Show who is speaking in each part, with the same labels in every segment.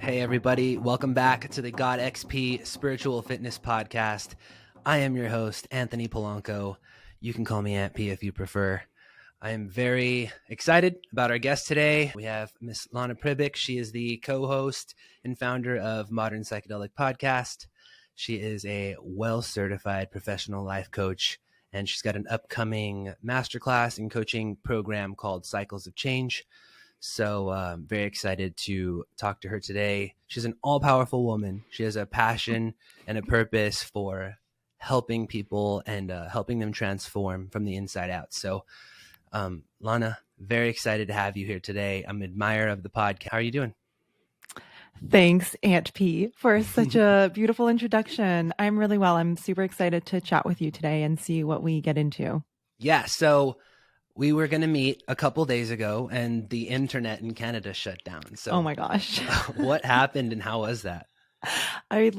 Speaker 1: Hey everybody, welcome back to the GodXP Spiritual Fitness Podcast. I am your host, Anthony Polanco. You can call me Aunt P if you prefer. I am very excited about our guest today. We have Miss Lana Pribic. She is the co-host and founder of Modern Psychedelic Podcast. She is a well-certified professional life coach, and she's got an upcoming masterclass and coaching program called Cycles of Change. So I'm very excited to talk to her today. She's an all-powerful woman. She has a passion and a purpose for helping people and helping them transform from the inside out. So Lana, very excited to have you here today. I'm an admirer of the podcast. How are you doing?
Speaker 2: Thanks, Aunt P, for such a beautiful introduction. I'm really well. I'm super excited to chat with you today and see what we get into.
Speaker 1: Yeah, so we were going to meet a couple days ago and the internet in Canada shut down. So
Speaker 2: oh my gosh.
Speaker 1: What happened and how was that?
Speaker 2: I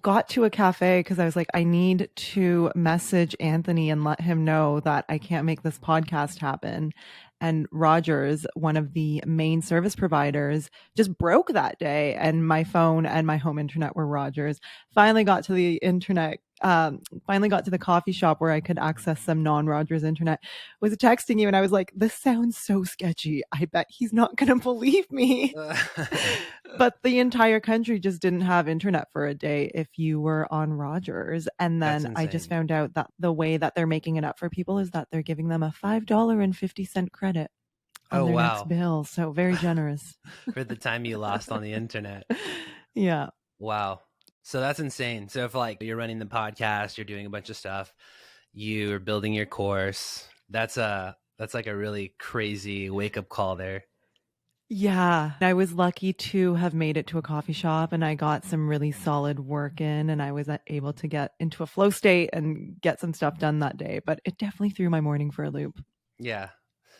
Speaker 2: got to a cafe because I was like, I need to message Anthony and let him know that I can't make this podcast happen. And Rogers, one of the main service providers, just broke that day. And my phone and my home internet were Rogers. Finally got to the internet. Finally got to the coffee shop where I could access some non-Rogers internet. Was texting you and I was like, this sounds so sketchy. I bet he's not going to believe me. But the entire country just didn't have internet for a day if you were on Rogers. And then I just found out that the way that they're making it up for people is that they're giving them a $5.50 credit on their next bill. So very generous.
Speaker 1: For the time you lost on the internet.
Speaker 2: Yeah.
Speaker 1: Wow. So that's insane. So if like you're running the podcast, you're doing a bunch of stuff, you're building your course, that's like a really crazy wake up call there.
Speaker 2: Yeah, I was lucky to have made it to a coffee shop and I got some really solid work in and I was able to get into a flow state and get some stuff done that day, but it definitely threw my morning for a loop.
Speaker 1: Yeah.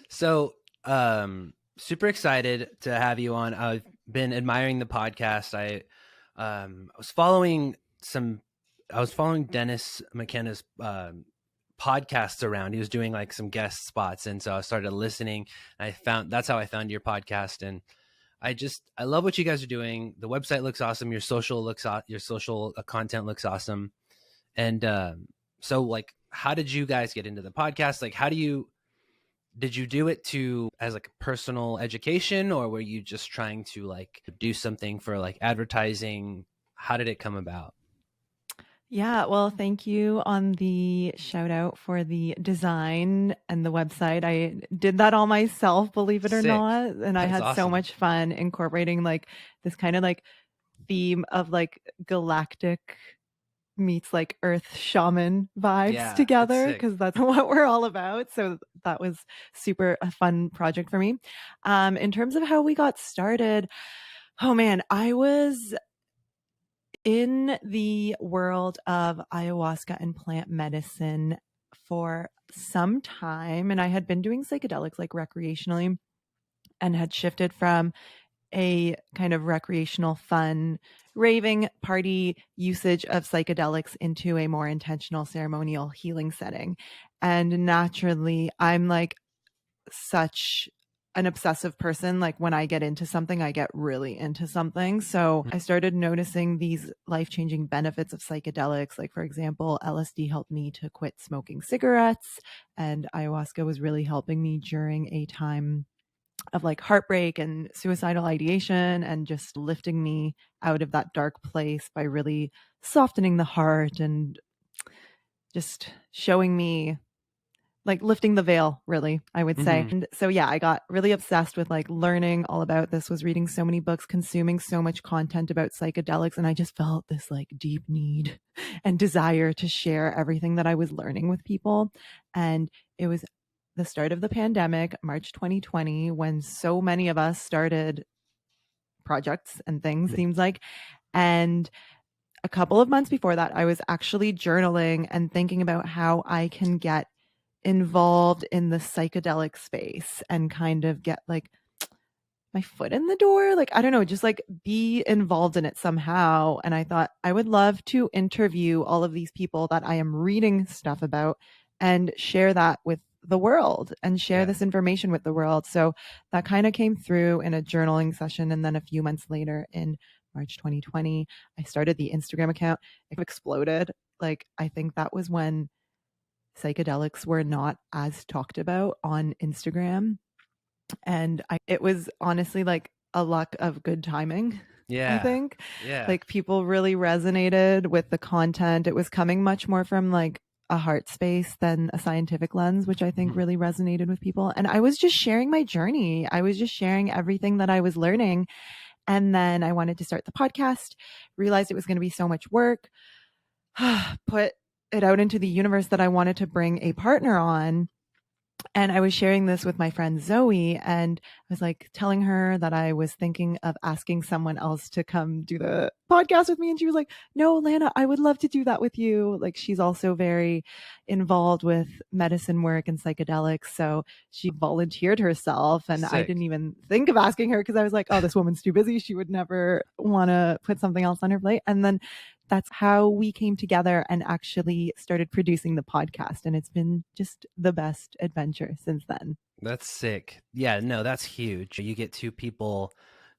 Speaker 1: So, super excited to have you on. I've been admiring the podcast. I was following Dennis McKenna's podcasts around. He was doing like some guest spots, and so I started listening. And that's how I found your podcast, and I love what you guys are doing. The website looks awesome. Your social content looks awesome. And so like, how did you guys get into the podcast? Like, did you do it as like personal education, or were you just trying to like do something for like advertising? How did it come about?
Speaker 2: Yeah, well, thank you on the shout out for the design and the website. I did that all myself, believe it or not. And I had awesome. So much fun incorporating like this kind of like theme of like galactic meets like earth shaman vibes together, because that's what we're all about. So that was super a fun project for me. In terms of how we got started, oh man, I was in the world of ayahuasca and plant medicine for some time, and I had been doing psychedelics like recreationally and had shifted from a kind of recreational fun raving party usage of psychedelics into a more intentional ceremonial healing setting. And naturally, I'm like such an obsessive person. Like when I get into something, I get really into something. So I started noticing these life-changing benefits of psychedelics. Like, for example, LSD helped me to quit smoking cigarettes, and ayahuasca was really helping me during a time of like heartbreak and suicidal ideation, and just lifting me out of that dark place by really softening the heart and just showing me, like lifting the veil, really, I would say. And so, yeah, I got really obsessed with like learning all about this, was reading so many books, consuming so much content about psychedelics. And I just felt this like deep need and desire to share everything that I was learning with people. And it was the start of the pandemic, March 2020, when so many of us started projects and things, seems like. And a couple of months before that, I was actually journaling and thinking about how I can get involved in the psychedelic space and kind of get like my foot in the door. Like, I don't know, just like be involved in it somehow. And I thought I would love to interview all of these people that I am reading stuff about and share that with the world and share this information with the world. So that kind of came through in a journaling session. And then a few months later in March 2020, I started the Instagram account. It exploded. Like, I think that was when psychedelics were not as talked about on Instagram. And it was honestly like a luck of good timing. I think like people really resonated with the content. It was coming much more from like a heart space than a scientific lens, which I think really resonated with people. And I was just sharing my journey. I was just sharing everything that I was learning. And then I wanted to start the podcast, realized it was going to be so much work, put it out into the universe that I wanted to bring a partner on. And I was sharing this with my friend Zoe, and I was like telling her that I was thinking of asking someone else to come do the podcast with me. And she was like, no, Lana, I would love to do that with you. Like, she's also very involved with medicine work and psychedelics. So she volunteered herself, and I didn't even think of asking her because I was like, oh, this woman's too busy. She would never want to put something else on her plate. And then that's how we came together and actually started producing the podcast. And it's been just the best adventure since then.
Speaker 1: That's sick. Yeah, no, that's huge. You get two people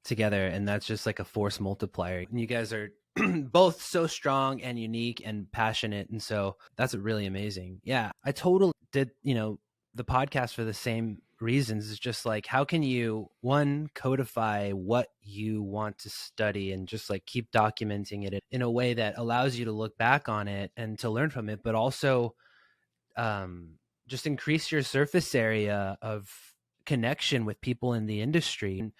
Speaker 1: together and that's just like a force multiplier. And you guys are both so strong and unique and passionate. And so that's really amazing. Yeah, I totally did, the podcast for the same reasons. It's just like, how can you, one, codify what you want to study and just like keep documenting it in a way that allows you to look back on it and to learn from it, but also just increase your surface area of connection with people in the industry and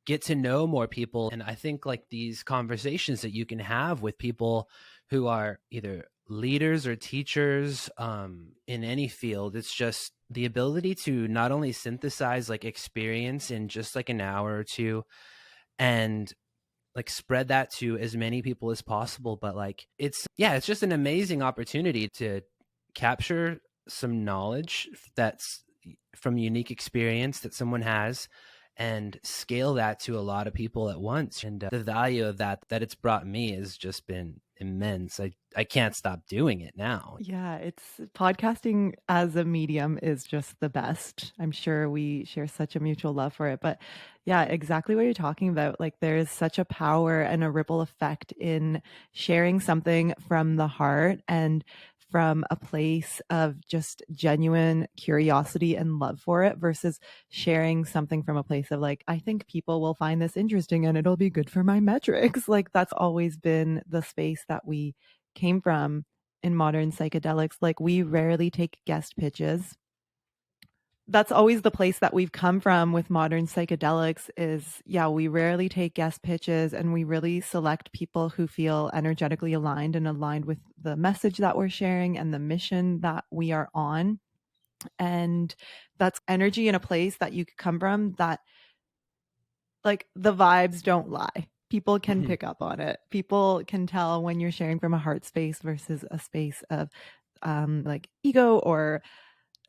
Speaker 1: get to know more people. And I think like these conversations that you can have with people who are either leaders or teachers in any field, it's just the ability to not only synthesize like experience in just like an hour or two and like spread that to as many people as possible, but like it's just an amazing opportunity to capture some knowledge that's from unique experience that someone has and scale that to a lot of people at once. And the value of that it's brought me has just been immense. I can't stop doing it now.
Speaker 2: Yeah, it's podcasting as a medium is just the best. I'm sure we share such a mutual love for it. But yeah, exactly what you're talking about. Like, there is such a power and a ripple effect in sharing something from the heart and from a place of just genuine curiosity and love for it versus sharing something from a place of like, I think people will find this interesting and it'll be good for my metrics. Like, that's always been the space that we came from in modern psychedelics. Like, we rarely take guest pitches. That's always the place that we've come from with modern psychedelics is, we rarely take guest pitches, and we really select people who feel energetically aligned and aligned with the message that we're sharing and the mission that we are on. And that's energy in a place that you come from that, like, the vibes don't lie. People can pick up on it. People can tell when you're sharing from a heart space versus a space of like ego or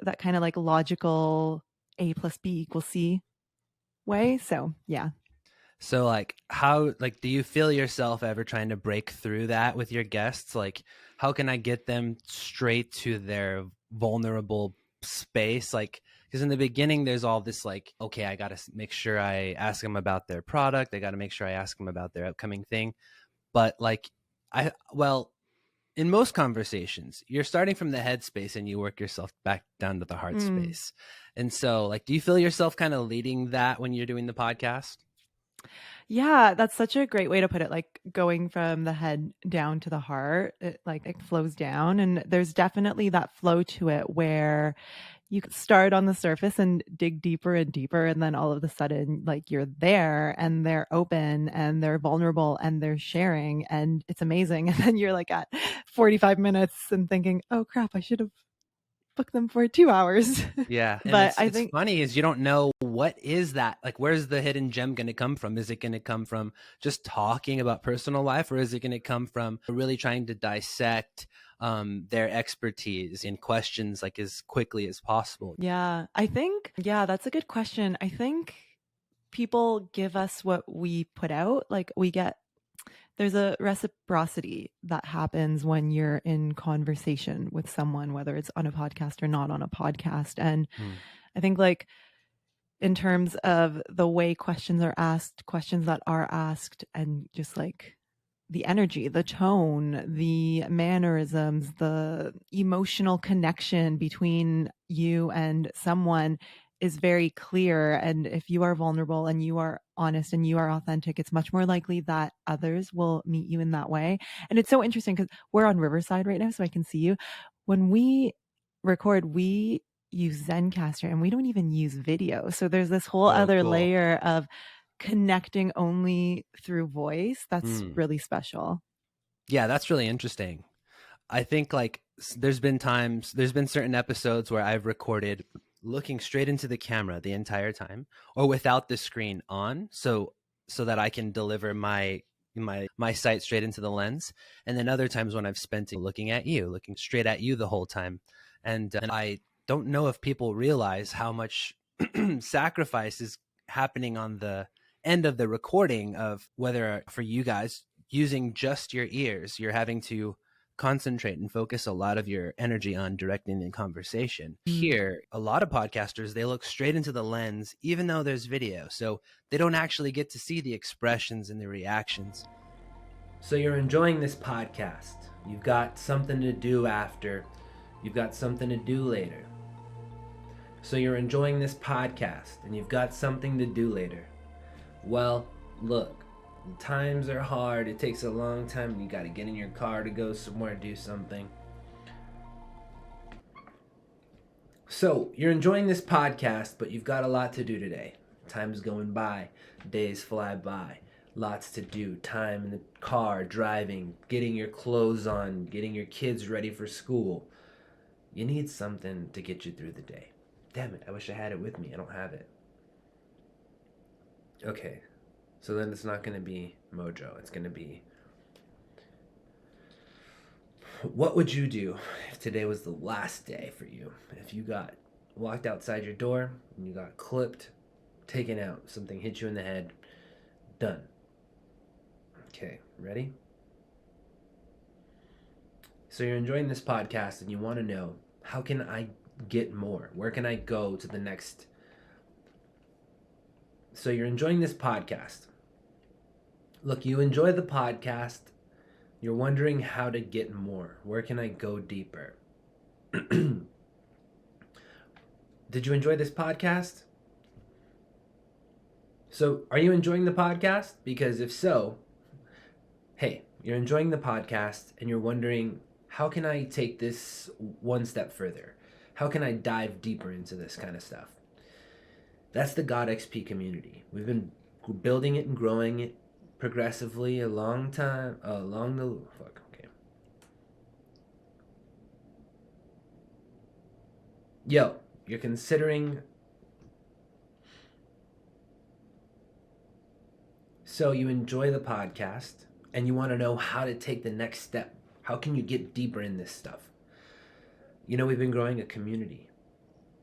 Speaker 2: that kind of like logical A plus B equals C way. So yeah.
Speaker 1: So like how, like, do you feel yourself ever trying to break through that with your guests? Like, how can I get them straight to their vulnerable space? Like, because in the beginning, there's all this like, okay, I got to make sure I ask them about their product. I got to make sure I ask them about their upcoming thing. But like, in most conversations, you're starting from the head space and you work yourself back down to the heart space. And so like, do you feel yourself kind of leading that when you're doing the podcast?
Speaker 2: Yeah, that's such a great way to put it. Like, going from the head down to the heart, it flows down. And there's definitely that flow to it where you can start on the surface and dig deeper and deeper. And then all of a sudden, like, you're there and they're open and they're vulnerable and they're sharing and it's amazing. And then you're like at 45 minutes and thinking, oh crap, I should have booked them for 2 hours.
Speaker 1: Yeah.
Speaker 2: But
Speaker 1: I think funny is you don't know what is that, like, where's the hidden gem going to come from? Is it going to come from just talking about personal life, or is it going to come from really trying to dissect their expertise in questions like as quickly as possible?
Speaker 2: Yeah, I think, that's a good question. I think people give us what we put out. Like, there's a reciprocity that happens when you're in conversation with someone, whether it's on a podcast or not on a podcast. And I think like in terms of the way questions are asked, questions that are asked, and just like the energy, the tone, the mannerisms, the emotional connection between you and someone is very clear. And if you are vulnerable and you are honest and you are authentic, it's much more likely that others will meet you in that way. And it's so interesting because we're on Riverside right now, so I can see you. When we record, we use Zencaster and we don't even use video. So there's this whole other
Speaker 1: cool.
Speaker 2: layer of connecting only through voice. That's really special.
Speaker 1: Yeah, that's really interesting. I think like there's been certain episodes where I've recorded looking straight into the camera the entire time or without the screen on, so that I can deliver my sight straight into the lens. And then other times when I've spent looking straight at you the whole time. And I don't know if people realize how much sacrifice is happening on the end of the recording, of whether for you guys using just your ears, you're having to concentrate and focus a lot of your energy on directing the conversation. Here, a lot of podcasters, they look straight into the lens, even though there's video. So they don't actually get to see the expressions and the reactions. So you're enjoying this podcast. You've got something to do after. You've got something to do later. So you're enjoying this podcast and you've got something to do later. Well, look. Times are hard. It takes a long time. You got to get in your car to go somewhere, do something. So you're enjoying this podcast, but you've got a lot to do today. Time's going by. Days fly by. Lots to do. Time in the car, driving, getting your clothes on, getting your kids ready for school. You need something to get you through the day. Damn it, I wish I had it with me. I don't have it. Okay. So then it's not going to be Mojo. It's going to be, what would you do if today was the last day for you? If you got walked outside your door and you got clipped, taken out, something hit you in the head, done. Okay, ready? So you're enjoying this podcast and you want to know, how can I get more? Where can I go to the next? So you're enjoying this podcast. Look, you enjoy the podcast. You're wondering how to get more. Where can I go deeper? Did you enjoy this podcast? So, are you enjoying the podcast? Because if so, hey, you're enjoying the podcast and you're wondering, how can I take this one step further? How can I dive deeper into this kind of stuff? That's the GodXP community. We've been building it and growing it progressively okay. Yo, you're considering. So you enjoy the podcast and you want to know how to take the next step. How can you get deeper in this stuff? You know, we've been growing a community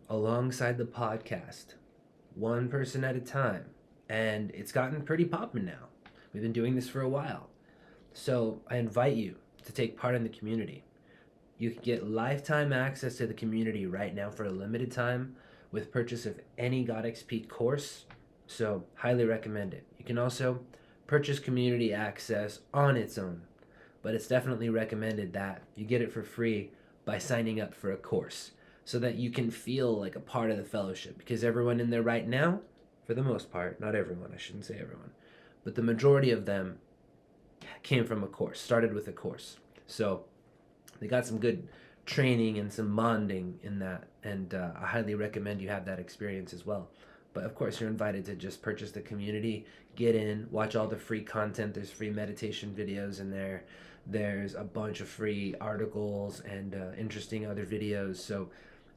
Speaker 1: alongside the podcast, one person at a time, and it's gotten pretty poppin' now. We've been doing this for a while. So I invite you to take part in the community. You can get lifetime access to the community right now for a limited time with purchase of any GodXP course. So highly recommend it. You can also purchase community access on its own, but it's definitely recommended that you get it for free by signing up for a course so that you can feel like a part of the fellowship, because everyone in there right now, for the most part, not everyone, I shouldn't say everyone, but the majority of them came from a course, started with a course. So they got some good training and some bonding in that, and I highly recommend you have that experience as well. But of course, you're invited to just purchase the community, get in, watch all the free content. There's free meditation videos in there. There's a bunch of free articles and interesting other videos. So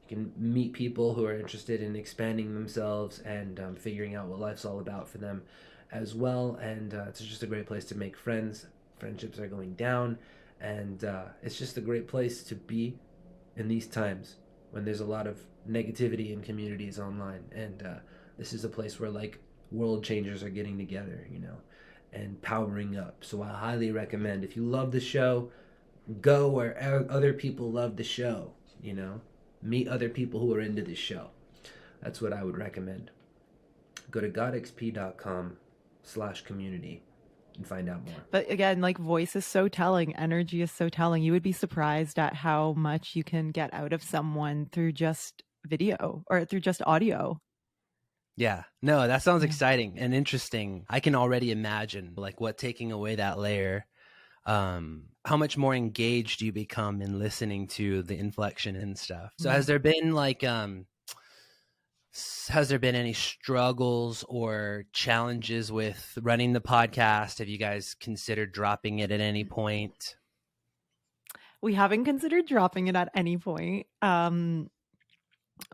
Speaker 1: you can meet people who are interested in expanding themselves and figuring out what life's all about for them as well. And it's just a great place to make friends. Friendships are going down. And it's just a great place to be in these times when there's a lot of negativity in communities online. And this is a place where like world changers are getting together, you know. and powering up. So I highly recommend, if you love the show, go where other people love the show, meet other people who are into the show. That's what I would recommend. Go to godxp.com/community and find out more.
Speaker 2: But again, like, voice is so telling, energy is so telling. You would be surprised at how much you can get out of someone through just video or through just audio.
Speaker 1: Yeah, no, that sounds exciting and interesting. I can already imagine like what taking away that layer, how much more engaged you become in listening to the inflection and stuff. So has there been any struggles or challenges with running the podcast? Have you guys considered dropping it at any point?
Speaker 2: We haven't considered dropping it at any point.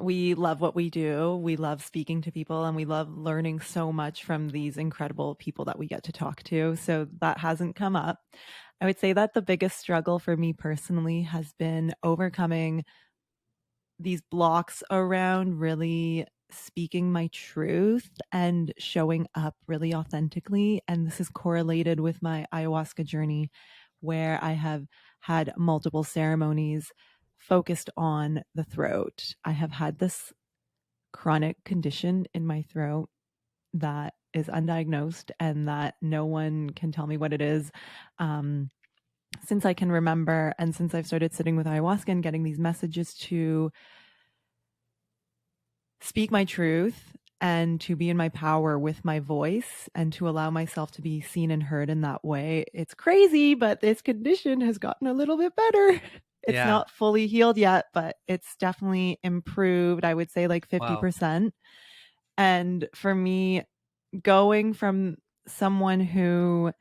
Speaker 2: We love what we do. We love speaking to people, and we love learning so much from these incredible people that we get to talk to. So that hasn't come up. I would say that the biggest struggle for me personally has been overcoming these blocks around really speaking my truth and showing up really authentically. And this is correlated with my ayahuasca journey, where I have had multiple ceremonies focused on the throat. I have had this chronic condition in my throat that is undiagnosed and that no one can tell me what it is. Since I can remember, and since I've started sitting with ayahuasca and getting these messages to speak my truth and to be in my power with my voice and to allow myself to be seen and heard in that way. It's crazy, but this condition has gotten a little bit better. It's not fully healed yet, but it's definitely improved. I would say like 50%. Wow. And for me, going from someone who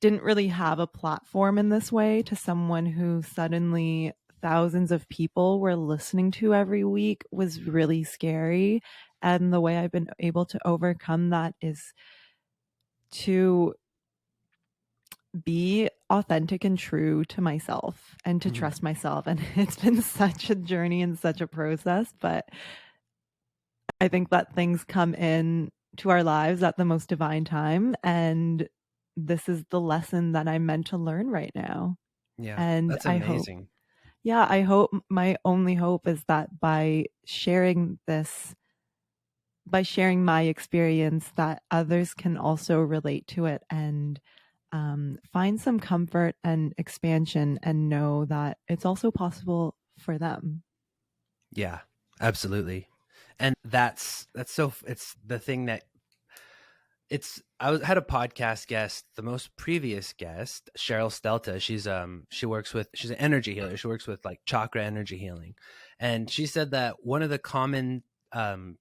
Speaker 2: didn't really have a platform in this way to someone who suddenly thousands of people were listening to every week was really scary. And the way I've been able to overcome that is to be authentic and true to myself and to trust myself. And it's been such a journey and such a process, but I think that things come in to our lives at the most divine time. And this is the lesson that I'm meant to learn right now.
Speaker 1: Yeah.
Speaker 2: And
Speaker 1: that's amazing.
Speaker 2: I hope, my only hope is that by sharing this, by sharing my experience, that others can also relate to it and find some comfort and expansion and know that it's also possible for them.
Speaker 1: Yeah, absolutely. And that's so, it's the thing that I had a podcast guest, the most previous guest, Cheryl Stelta. She's an energy healer. She works with like chakra energy healing. And she said that one of the common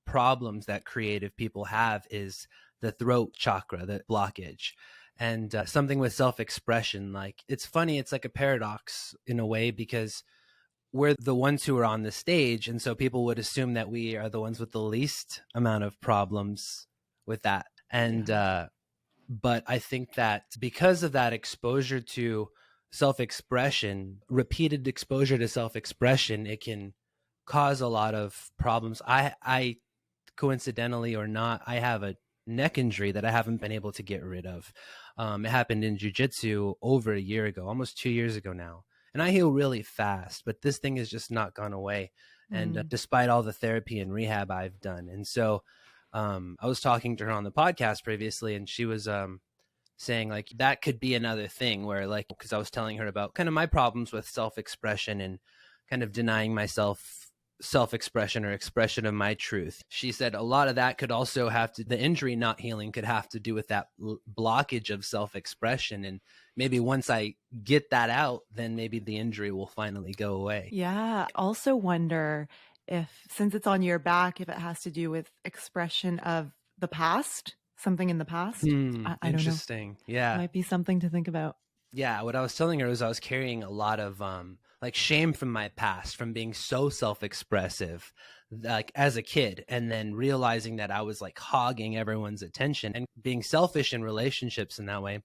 Speaker 1: problems that creative people have is the throat chakra, the blockage. And something with self-expression. Like, it's funny, it's like a paradox in a way, because we're the ones who are on the stage. And so people would assume that we are the ones with the least amount of problems with that. And, but I think that because of that exposure to self-expression, repeated exposure to self-expression, it can cause a lot of problems. I coincidentally or not, I have a neck injury that I haven't been able to get rid of. It happened in jiu-jitsu over a year ago, almost 2 years ago now. And I heal really fast, but this thing has just not gone away. And despite all the therapy and rehab I've done. And so I was talking to her on the podcast previously, and she was saying like that could be another thing where, like, because I was telling her about kind of my problems with self-expression and kind of denying myself self-expression or expression of my truth. She said a lot of that could also have to, the injury not healing could have to do with that blockage of self-expression. And maybe once I get that out, then maybe the injury will finally go away.
Speaker 2: Yeah. I also wonder if, since it's on your back, if it has to do with expression of the past, something in the past. I don't know.
Speaker 1: Interesting. Yeah.
Speaker 2: It might be something to think about.
Speaker 1: Yeah. What I was telling her was I was carrying a lot of like shame from my past, from being so self-expressive, like as a kid, and then realizing that I was like hogging everyone's attention and being selfish in relationships in that way.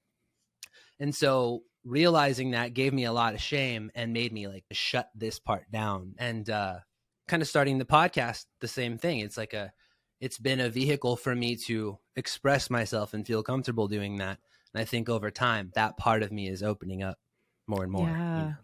Speaker 1: And so realizing that gave me a lot of shame and made me like shut this part down. And kind of starting the podcast, the same thing. It's like it's been a vehicle for me to express myself and feel comfortable doing that. And I think over time, that part of me is opening up more and more.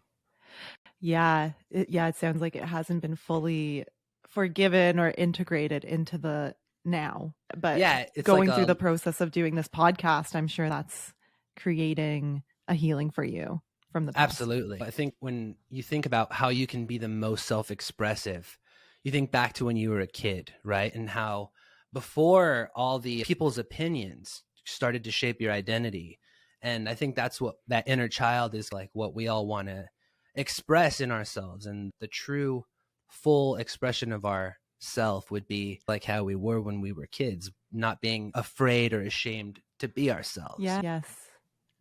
Speaker 2: Yeah. It sounds like it hasn't been fully forgiven or integrated into the now. But
Speaker 1: it's
Speaker 2: going through the process of doing this podcast, I'm sure that's creating a healing for you from the past.
Speaker 1: Absolutely. I think when you think about how you can be the most self-expressive, you think back to when you were a kid, right? And how before all the people's opinions started to shape your identity. And I think that's what that inner child is like, what we all want to express in ourselves. And the true full expression of our self would be like how we were when we were kids, not being afraid or ashamed to be ourselves.
Speaker 2: Yeah. Yes,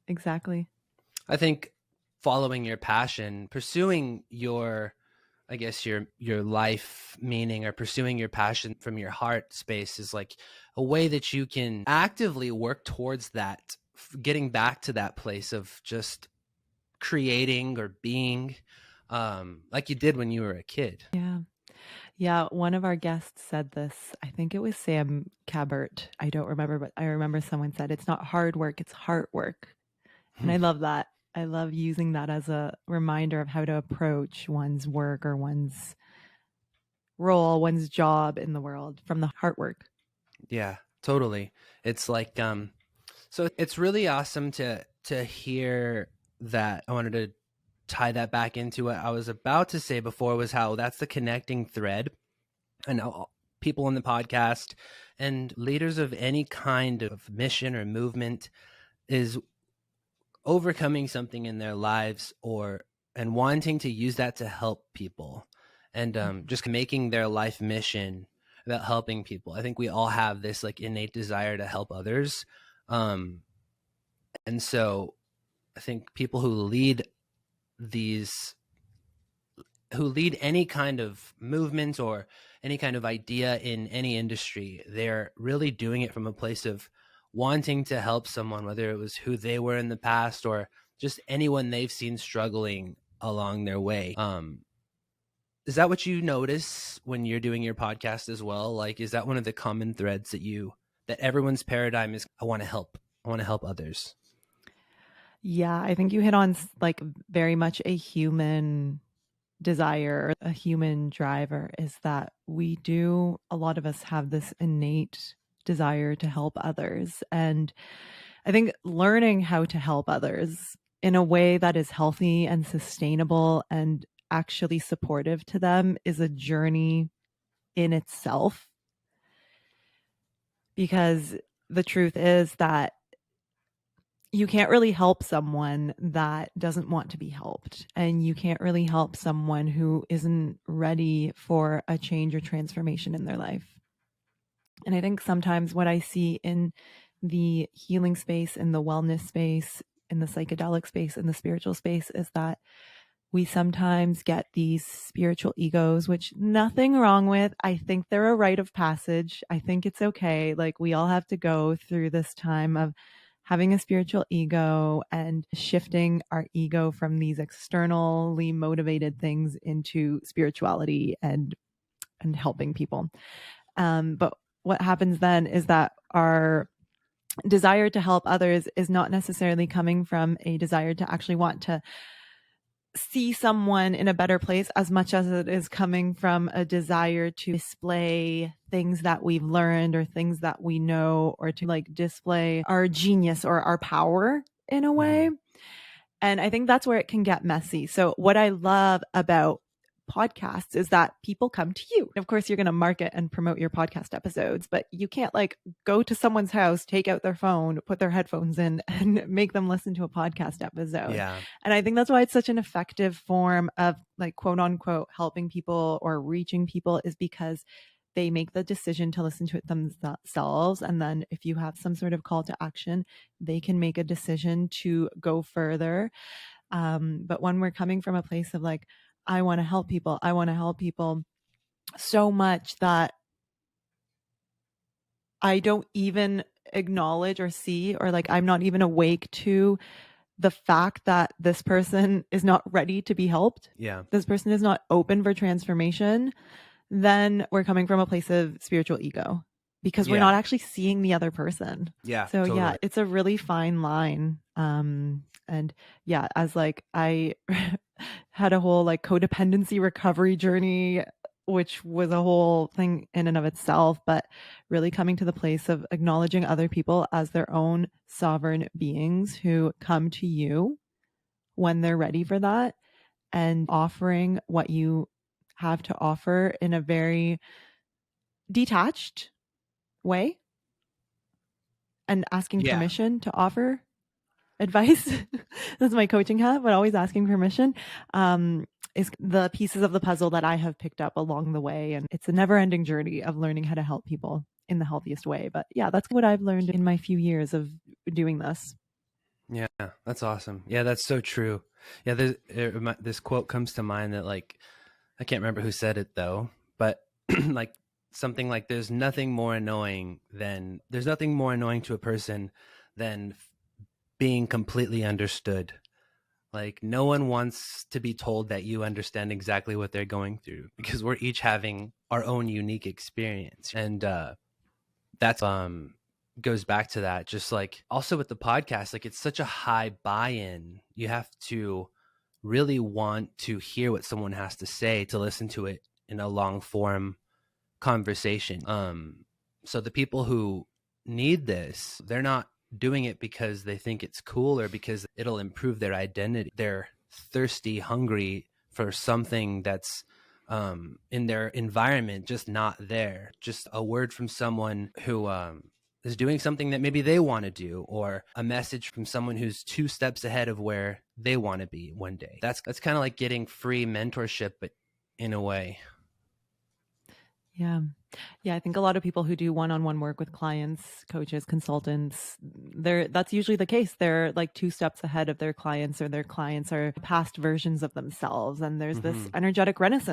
Speaker 2: exactly.
Speaker 1: I think following your passion, pursuing your, I guess your life meaning, or pursuing your passion from your heart space is like a way that you can actively work towards that, getting back to that place of just creating or being, like you did when you were a kid.
Speaker 2: Yeah. One of our guests said this. I think it was Sam Cabert. I don't remember, but I remember someone said, it's not hard work, it's heart work. And I love that. I love using that as a reminder of how to approach one's work or one's role, one's job in the world from the heart work.
Speaker 1: Yeah, totally. It's like, so it's really awesome to hear that. I wanted to tie that back into what I was about to say before, was how that's the connecting thread. And people on the podcast and leaders of any kind of mission or movement is overcoming something in their lives and wanting to use that to help people, and just making their life mission about helping people. I think we all have this like innate desire to help others. And so I think people who lead any kind of movement or any kind of idea in any industry, they're really doing it from a place of wanting to help someone, whether it was who they were in the past or just anyone they've seen struggling along their way. Is that what you notice when you're doing your podcast as well? Like, is that one of the common threads that everyone's paradigm is, I want to help others?
Speaker 2: Yeah, I think you hit on like very much a human desire, a human driver, is that a lot of us have this innate desire to help others. And I think learning how to help others in a way that is healthy and sustainable and actually supportive to them is a journey in itself. Because the truth is that you can't really help someone that doesn't want to be helped. And you can't really help someone who isn't ready for a change or transformation in their life. And I think sometimes what I see in the healing space, in the wellness space, in the psychedelic space, in the spiritual space, is that we sometimes get these spiritual egos, which nothing wrong with. I think they're a rite of passage. I think it's okay. Like, we all have to go through this time of having a spiritual ego and shifting our ego from these externally motivated things into spirituality and helping people. But what happens then is that our desire to help others is not necessarily coming from a desire to actually want to see someone in a better place, as much as it is coming from a desire to display things that we've learned or things that we know, or to like display our genius or our power in a way. And I think that's where it can get messy. So what I love about podcasts is that people come to you. Of course, you're going to market and promote your podcast episodes, but you can't like go to someone's house, take out their phone, put their headphones in, and make them listen to a podcast episode.
Speaker 1: Yeah. And
Speaker 2: I think that's why it's such an effective form of like quote unquote helping people or reaching people, is because they make the decision to listen to it themselves. And then if you have some sort of call to action, they can make a decision to go further. But when we're coming from a place of like, I want to help people so much that I don't even acknowledge or see, or like I'm not even awake to the fact that this person is not ready to be helped.
Speaker 1: Yeah.
Speaker 2: This person is not open for transformation. Then we're coming from a place of spiritual ego. because we're not actually seeing the other person.
Speaker 1: Yeah.
Speaker 2: So
Speaker 1: totally.
Speaker 2: yeah, it's a really fine line. And yeah, as like I had a whole like codependency recovery journey, which was a whole thing in and of itself, but really coming to the place of acknowledging other people as their own sovereign beings who come to you when they're ready for that, and offering what you have to offer in a very detached way, and asking permission to offer advice. That's my coaching hat, but always asking permission is the pieces of the puzzle that I have picked up along the way. And it's a never ending journey of learning how to help people in the healthiest way. But yeah, that's what I've learned in my few years of doing this.
Speaker 1: Yeah, that's awesome. Yeah, that's so true. Yeah, this quote comes to mind that, like, I can't remember who said it though, but like something like there's nothing more annoying to a person than being completely understood. Like, no one wants to be told that you understand exactly what they're going through, because we're each having our own unique experience. And that's goes back to that. Just like also with the podcast, like, it's such a high buy-in. You have to really want to hear what someone has to say to listen to it in a long form conversation. So the people who need this, they're not doing it because they think it's cool or because it'll improve their identity. They're thirsty, hungry for something that's in their environment just not there. Just a word from someone who is doing something that maybe they want to do, or a message from someone who's 2 steps ahead of where they want to be one day. That's kind of like getting free mentorship, but in a way.
Speaker 2: Yeah. Yeah. I think a lot of people who do one-on-one work with clients, coaches, consultants, that's usually the case. They're like 2 steps ahead of their clients, or their clients are past versions of themselves. And there's this energetic there's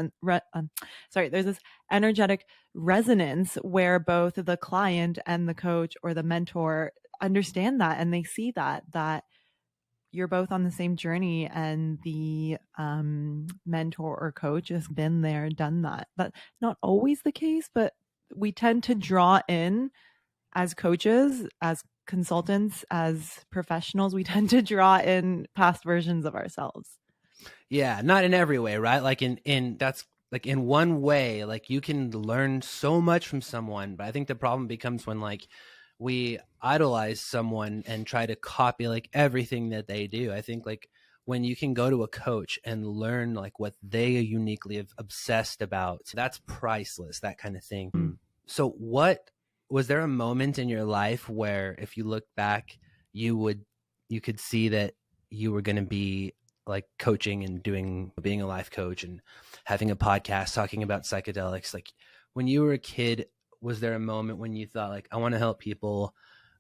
Speaker 2: this energetic resonance where both the client and the coach or the mentor understand that, and they see that you're both on the same journey, and the mentor or coach has been there, done that. That's not always the case, but we tend to draw in, as coaches, as consultants, as professionals, we tend to draw in past versions of ourselves.
Speaker 1: Yeah, not in every way, right? Like that's like in one way, like you can learn so much from someone, but I think the problem becomes when like we idolize someone and try to copy like everything that they do. I think like when you can go to a coach and learn like what they uniquely have obsessed about, that's priceless, that kind of thing. So was there a moment in your life where if you look back, you could see that you were going to be like coaching and being a life coach and having a podcast talking about psychedelics? Like when you were a kid, was there a moment when you thought like, I want to help people,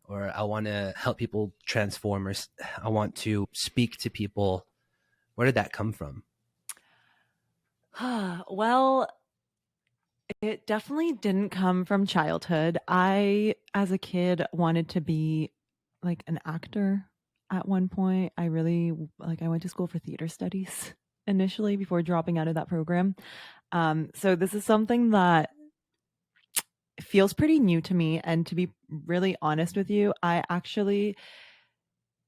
Speaker 1: or I want to help people transform, or I want to speak to people? Where did that come from?
Speaker 2: Well, it definitely didn't come from childhood. I, as a kid, wanted to be like an actor at one point. I went to school for theater studies initially before dropping out of that program. So this is something that feels pretty new to me. And to be really honest with you, I actually,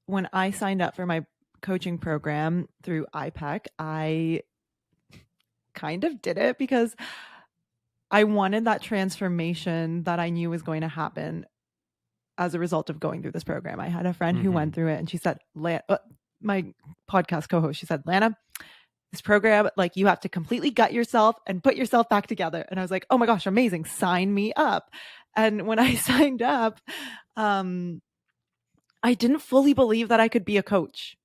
Speaker 2: when I signed up for my coaching program through IPEC, I kind of did it because I wanted that transformation that I knew was going to happen as a result of going through this program. I had a friend who went through it, and she said, my podcast co-host, she said, Lana, this program, like, you have to completely gut yourself and put yourself back together. And I was like, oh my gosh, amazing. Sign me up. And when I signed up, I didn't fully believe that I could be a coach.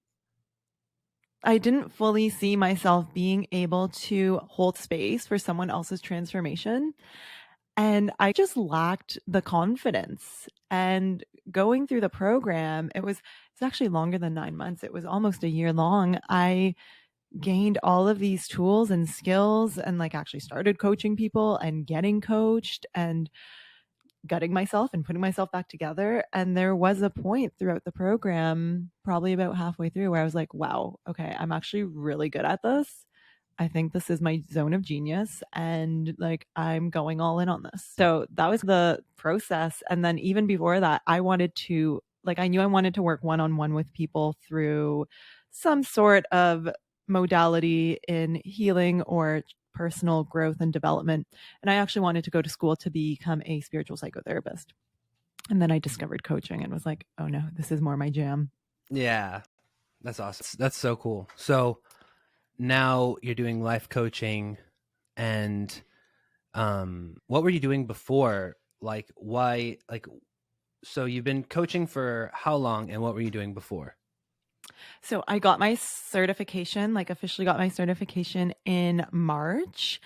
Speaker 2: I didn't fully see myself being able to hold space for someone else's transformation. And I just lacked the confidence. And going through the program, it's actually longer than 9 months. It was almost a year long. I gained all of these tools and skills, and like actually started coaching people and getting coached and gutting myself and putting myself back together. And there was a point throughout the program, probably about halfway through, where I was like, wow, okay, I'm actually really good at this. I think this is my zone of genius and like I'm going all in on this. So that was the process. And then even before that, I knew I wanted to work one-on-one with people through some sort of modality in healing or personal growth and development. And I actually wanted to go to school to become a spiritual psychotherapist. And then I discovered coaching and was like, oh no, this is more my jam.
Speaker 1: Yeah, that's awesome. That's so cool. So now you're doing life coaching, and what were you doing before? Like, why? Like, so you've been coaching for how long, and what were you doing before?
Speaker 2: So I got my certification, officially got my certification in March.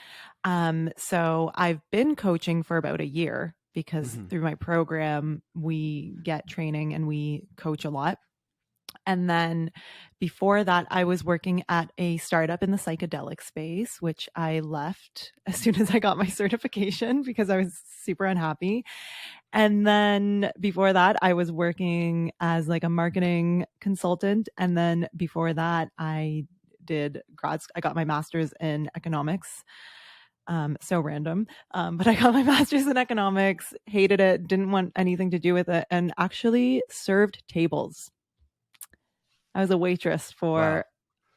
Speaker 2: So I've been coaching for about a year because through my program, we get training and we coach a lot. And then before that, I was working at a startup in the psychedelic space, which I left as soon as I got my certification because I was super unhappy. And then before that, I was working as like a marketing consultant. And then before that, I got my master's in economics. So random. But I got my master's in economics, hated it, didn't want anything to do with it, and actually served tables. I was a waitress for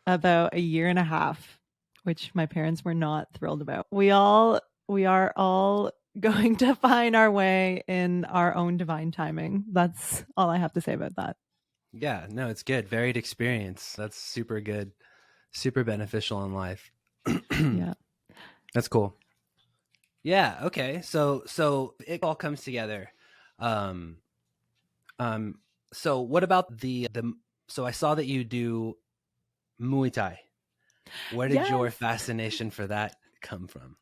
Speaker 2: about a year and a half, which my parents were not thrilled about. We are all going to find our way in our own divine timing. That's all I have to say about that.
Speaker 1: Yeah, no, it's good. Varied experience. That's super good. Super beneficial in life.
Speaker 2: Yeah.
Speaker 1: That's cool. Yeah, okay. So it all comes together. So what about so I saw that you do Muay Thai. Where did your fascination for that come from?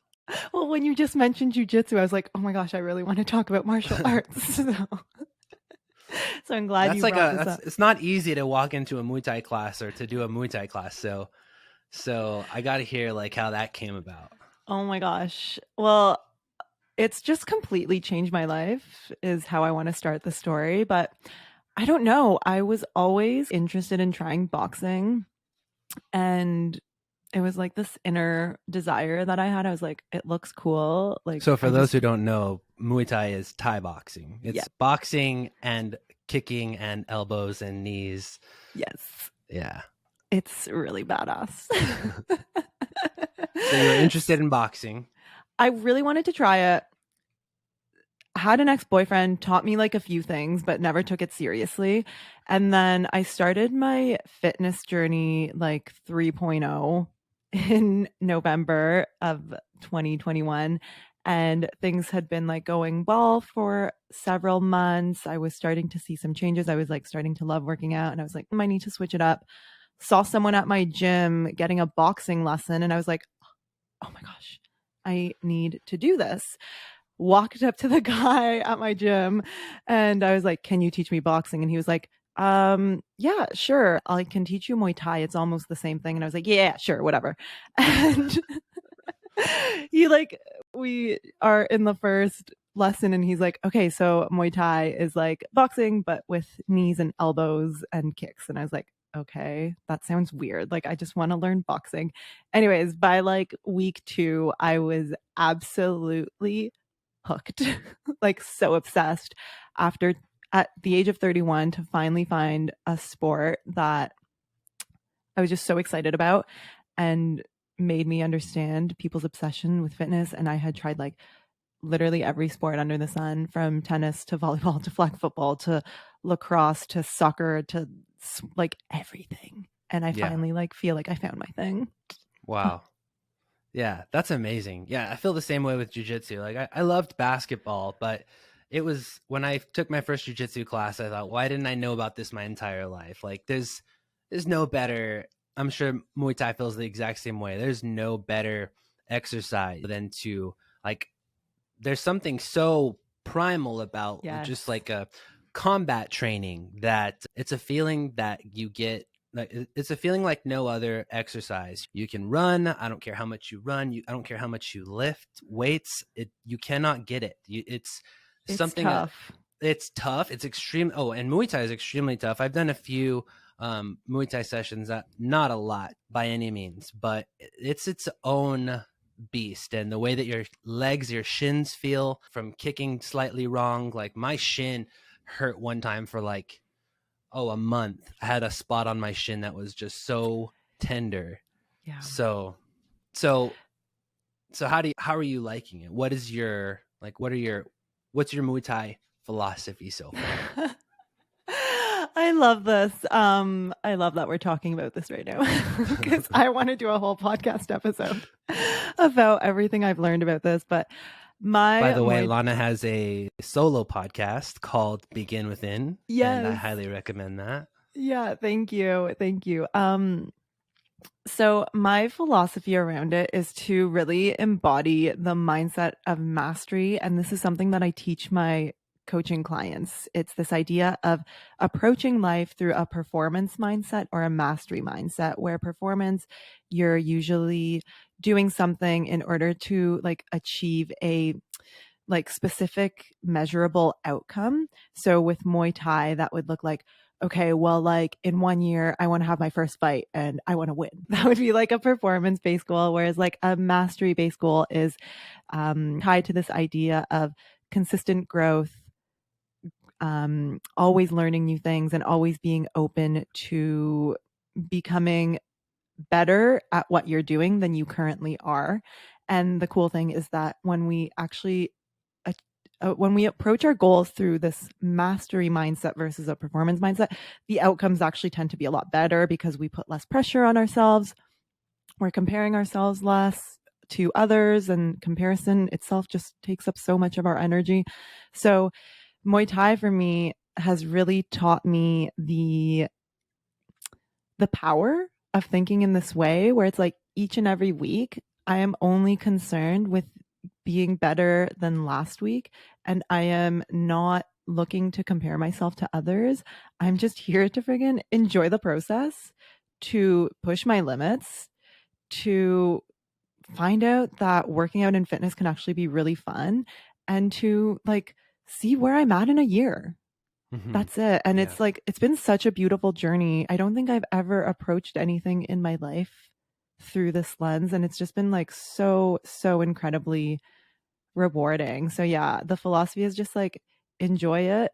Speaker 2: Well, when you just mentioned jiu-jitsu, I was like, oh my gosh, I really want to talk about martial arts. So I'm glad you brought this up.
Speaker 1: It's not easy to walk into a Muay Thai class or to do a Muay Thai class. So I got to hear like how that came about.
Speaker 2: Oh my gosh. Well, it's just completely changed my life is how I want to start the story. But I don't know. I was always interested in trying boxing, and it was like this inner desire that I had. I was like, it looks cool. Like,
Speaker 1: so for those who don't know, Muay Thai is Thai boxing. It's boxing and kicking and elbows and knees.
Speaker 2: Yes.
Speaker 1: Yeah.
Speaker 2: It's really badass.
Speaker 1: So you're interested in boxing.
Speaker 2: I really wanted to try it. Had an ex-boyfriend, taught me like a few things, but never took it seriously. And then I started my fitness journey like 3.0 in November of 2021. And things had been like going well for several months. I was starting to see some changes. I was like starting to love working out, and I was like, I need to switch it up. Saw someone at my gym getting a boxing lesson, and I was like, oh my gosh, I need to do this. Walked up to the guy at my gym and I was like, can you teach me boxing? And he was like, yeah, sure. I can teach you Muay Thai. It's almost the same thing. And I was like, yeah, sure, whatever. And we are in the first lesson and he's like, okay, so Muay Thai is like boxing, but with knees and elbows and kicks. And I was like, okay, that sounds weird. Like, I just want to learn boxing. Anyways, by like week 2, I was absolutely hooked, like so obsessed at the age of 31 to finally find a sport that I was just so excited about and made me understand people's obsession with fitness. And I had tried like literally every sport under the sun, from tennis to volleyball to flag football to lacrosse to soccer to like everything. And I finally like feel like I found my thing.
Speaker 1: Wow. Yeah, that's amazing. Yeah, I feel the same way with jiu-jitsu. Like I loved basketball, but it was when I took my first jiu-jitsu class, I thought, why didn't I know about this my entire life? Like there's no better, I'm sure Muay Thai feels the exact same way. There's no better exercise than to like, there's something so primal about just like a combat training that it's a feeling that you get. Like it's a feeling like no other exercise. You can run. I don't care how much you run. I don't care how much you lift weights. You cannot get it. It's something
Speaker 2: tough.
Speaker 1: It's tough. It's extreme. Oh, and Muay Thai is extremely tough. I've done a few Muay Thai sessions, not a lot by any means, but it's its own beast. And the way that your legs, your shins feel from kicking slightly wrong, like my shin hurt one time for like, a month. I had a spot on my shin that was just so tender.
Speaker 2: Yeah.
Speaker 1: So how are you liking it? What's your Muay Thai philosophy so far?
Speaker 2: I love this. I love that we're talking about this right now because I want to do a whole podcast episode about everything I've learned about this. But
Speaker 1: by the way, Lana has a solo podcast called Begin Within.
Speaker 2: Yes.
Speaker 1: And I highly recommend that.
Speaker 2: Yeah, thank you. Thank you. So my philosophy around it is to really embody the mindset of mastery. And this is something that I teach my coaching clients. It's this idea of approaching life through a performance mindset or a mastery mindset, where performance, you're usually doing something in order to like achieve a like specific measurable outcome. So with Muay Thai, that would look like, okay, well, like in 1 year, I want to have my first fight and I want to win. That would be like a performance-based goal. Whereas like a mastery-based goal is tied to this idea of consistent growth, always learning new things and always being open to becoming better at what you're doing than you currently are. And the cool thing is that when we actually when we approach our goals through this mastery mindset versus a performance mindset, the outcomes actually tend to be a lot better because we put less pressure on ourselves. We're comparing ourselves less to others, and comparison itself just takes up so much of our energy. So Muay Thai for me has really taught me the power of thinking in this way, where it's like each and every week, I am only concerned with being better than last week. And I am not looking to compare myself to others. I'm just here to friggin' enjoy the process, to push my limits, to find out that working out in fitness can actually be really fun, and to like see where I'm at in a year. Mm-hmm. That's it. And it's like, it's been such a beautiful journey. I don't think I've ever approached anything in my life through this lens. And it's just been like so incredibly rewarding. So yeah, the philosophy is just like, enjoy it,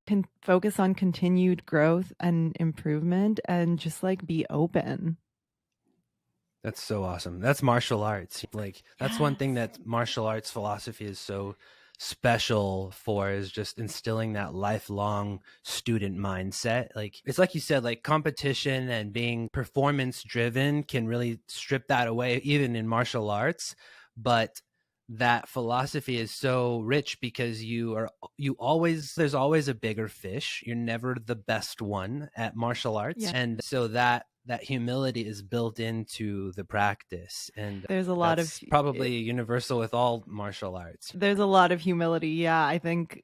Speaker 2: can focus on continued growth and improvement, and just like be open.
Speaker 1: That's so awesome. That's martial arts. Like that's one thing that martial arts philosophy is so special for, is just instilling that lifelong student mindset. Like it's like you said, like competition and being performance driven can really strip that away even in martial arts. But that philosophy is so rich because there's always a bigger fish. You're never the best one at martial arts. Yeah. And so that humility is built into the practice, and
Speaker 2: there's a lot of
Speaker 1: probably universal with all martial arts.
Speaker 2: There's a lot of humility. Yeah, I think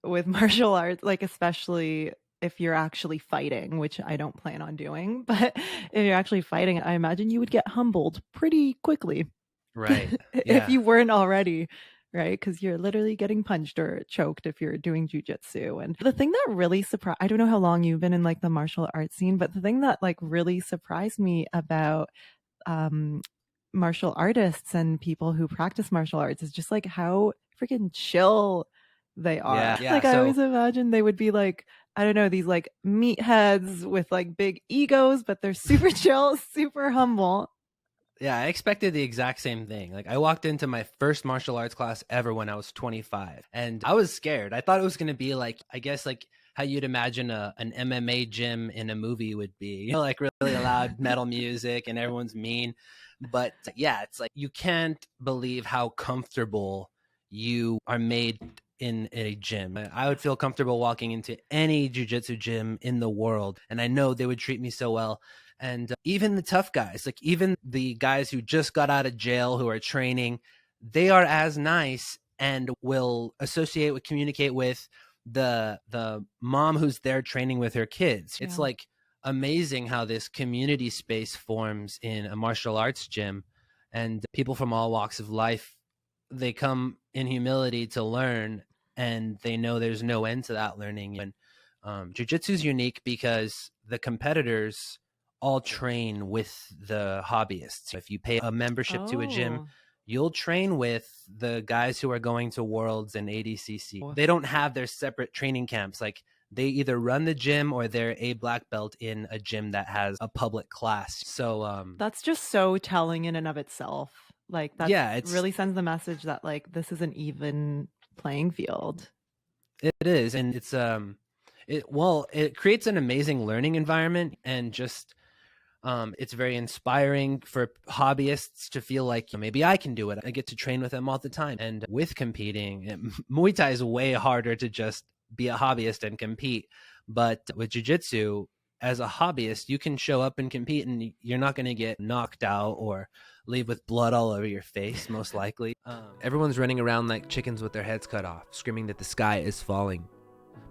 Speaker 2: with martial arts, like especially if you're actually fighting, which I don't plan on doing, but if you're actually fighting, I imagine you would get humbled pretty quickly.
Speaker 1: Right.
Speaker 2: Yeah. If you weren't already, right? Because you're literally getting punched or choked if you're doing jujitsu. And the thing that really surprised, I don't know how long you've been in like the martial arts scene, but the thing that like really surprised me about martial artists and people who practice martial arts is just like how freaking chill they are. Yeah, like I always imagined they would be like, I don't know, these like meatheads with like big egos, but they're super chill, super humble.
Speaker 1: Yeah, I expected the exact same thing. Like I walked into my first martial arts class ever when I was 25, and I was scared. I thought it was going to be like, I guess like how you'd imagine an MMA gym in a movie would be, you know, like really loud metal music and everyone's mean. But yeah, it's like you can't believe how comfortable you are made in a gym. I would feel comfortable walking into any jiu-jitsu gym in the world, and I know they would treat me so well. And even the tough guys, like even the guys who just got out of jail who are training, they are as nice and will communicate with the mom who's there training with her kids. Yeah. It's like amazing how this community space forms in a martial arts gym, and people from all walks of life, they come in humility to learn, and they know there's no end to that learning. And Jiu-jitsu is unique because the competitors all train with the hobbyists. If you pay a membership to a gym, you'll train with the guys who are going to Worlds and ADCC. They don't have their separate training camps. Like, they either run the gym or they're a black belt in a gym that has a public class. So
Speaker 2: that's just so telling in and of itself. Like, that really sends the message that, like, this is an even playing field.
Speaker 1: It is. And it's it creates an amazing learning environment, and just it's very inspiring for hobbyists to feel like maybe I can do it. I get to train with them all the time. And with competing, Muay Thai is way harder to just be a hobbyist and compete. But with jiu-jitsu, as a hobbyist, you can show up and compete, and you're not going to get knocked out or leave with blood all over your face, most likely. Everyone's running around like chickens with their heads cut off, screaming that the sky is falling.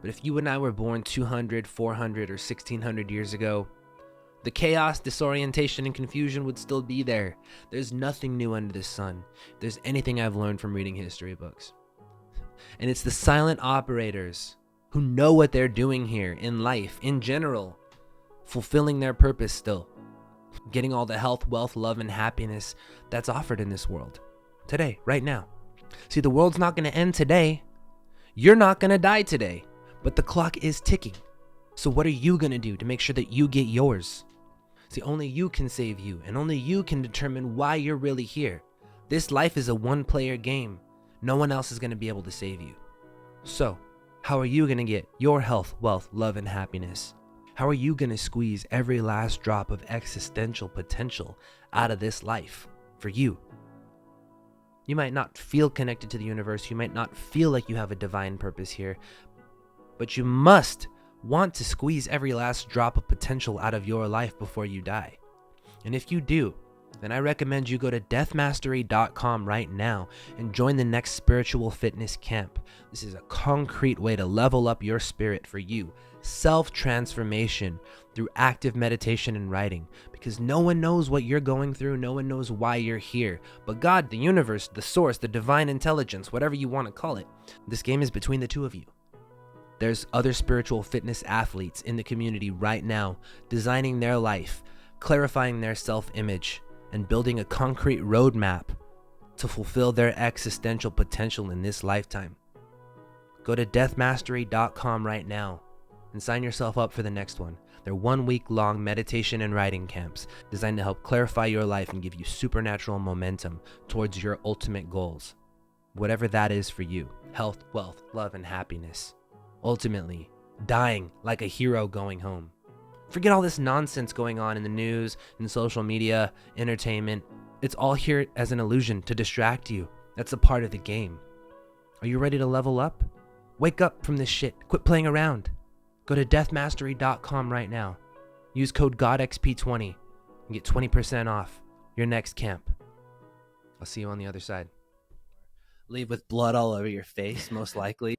Speaker 1: But if you and I were born 200, 400, or 1600 years ago, the chaos, disorientation, and confusion would still be there. There's nothing new under the sun. If there's anything I've learned from reading history books. And it's the silent operators who know what they're doing here in life, in general, fulfilling their purpose still, getting all the health, wealth, love, and happiness that's offered in this world today, right now. See, the world's not going to end today. You're not going to die today, but the clock is ticking. So what are you going to do to make sure that you get yours? See, only you can save you, and only you can determine why you're really here. This life is a one-player game. No one else is going to be able to save you. So, how are you going to get your health, wealth, love, and happiness? How are you going to squeeze every last drop of existential potential out of this life for you? You might not feel connected to the universe. You might not feel like you have a divine purpose here, but you must want to squeeze every last drop of potential out of your life before you die. And if you do, then I recommend you go to deathmastery.com right now and join the next spiritual fitness camp. This is a concrete way to level up your spirit for you. Self-transformation through active meditation and writing, because no one knows what you're going through. No one knows why you're here. But God, the universe, the source, the divine intelligence, whatever you want to call it, this game is between the two of you. There's other spiritual fitness athletes in the community right now, designing their life, clarifying their self-image, and building a concrete roadmap to fulfill their existential potential in this lifetime. Go to deathmastery.com right now and sign yourself up for the next one. They're 1 week long meditation and writing camps designed to help clarify your life and give you supernatural momentum towards your ultimate goals. Whatever that is for you: health, wealth, love, and happiness. Ultimately, dying like a hero going home. Forget all this nonsense going on in the news, in social media, entertainment. It's all here as an illusion to distract you. That's a part of the game. Are you ready to level up? Wake up from this shit. Quit playing around. Go to deathmastery.com right now. Use code GodXP20 and get 20% off your next camp. I'll see you on the other side. Leave with blood all over your face, most likely.